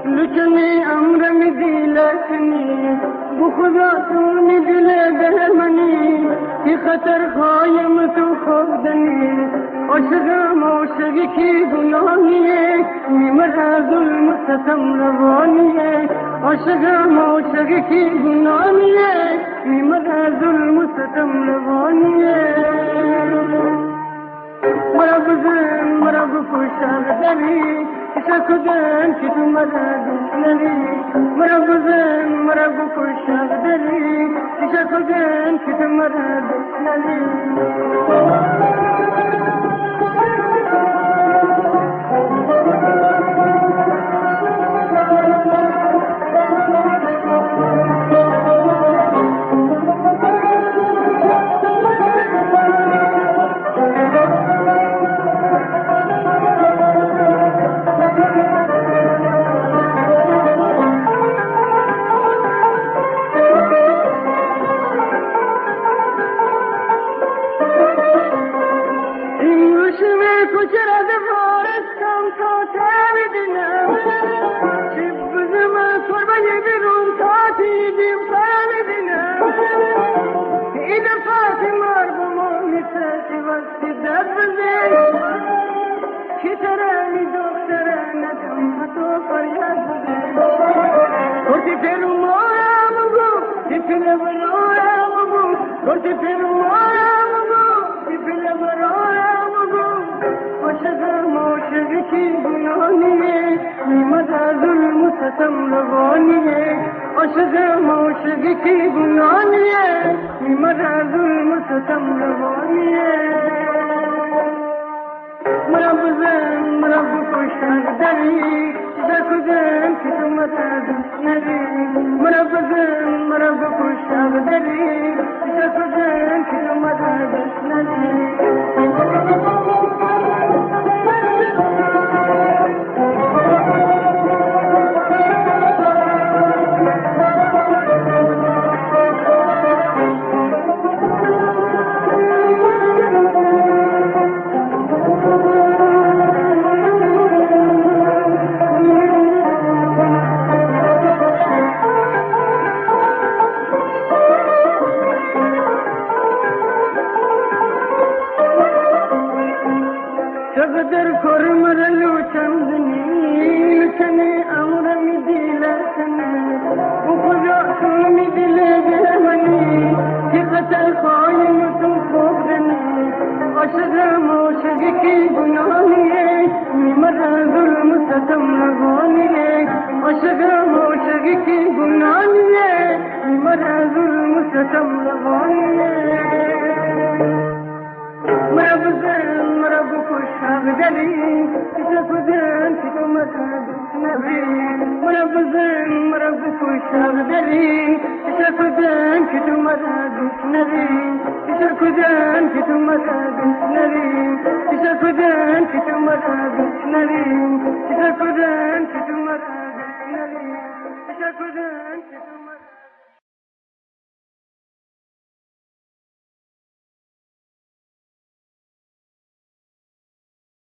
لچنی امر می دیلکنی بخدا تو می دل بهمنی کی خطر خایم تو خودنی عاشقم عاشقی کی گناهیه میمرا ظلم ستم روانیه عاشقم عاشقی کی گناهیه میمرا ظلم ستم روانیه مرا بکشم دلی شکدن که تو مرا دشمنی مرا بکشم دلی شکدن که تو مرا دشمنی چرا دفارستم تا تبدیلم شبزم قربانی بیرون تا تیدیم فهمیدینم این فاطمه رو میسازی وقتی دست بزن که ترانی دختره ندم تو فریاد بزن گرتی پیرو مارم گو دیپیله برارم گو گرتی پیرو مارم گو دیپیله برارم گو عاشقم عاشقی کی گناهیه میمرا ظلم ستم روانیه عاشقم عاشقی کی گناهیه میمرا ظلم ستم روانیه مرا بکشم دلی شکدن که تو مرا دشمنی مرا بکشم دلی شکدن که تو مرا دشمنی در کرمر لوچنی امر می دیلکنی بخدا تو می دل بهمنی کی قتل خایم تو خودنی عاشقم عاشقی کی گناهیه میمرا ظلم ستم روانیه عاشقم عاشقی کی گناهیه میمرا ظلم ستم روانیه مرا بکشم دلی شکدن که تو مرا دشمنی مرا بکشم دلی شکدن که تو مرا دشمنی شکدن که تو مرا دشمنی شکدن که تو مرا دشمنی شکدن که تو مرا دشمنی شکدن که تو مرا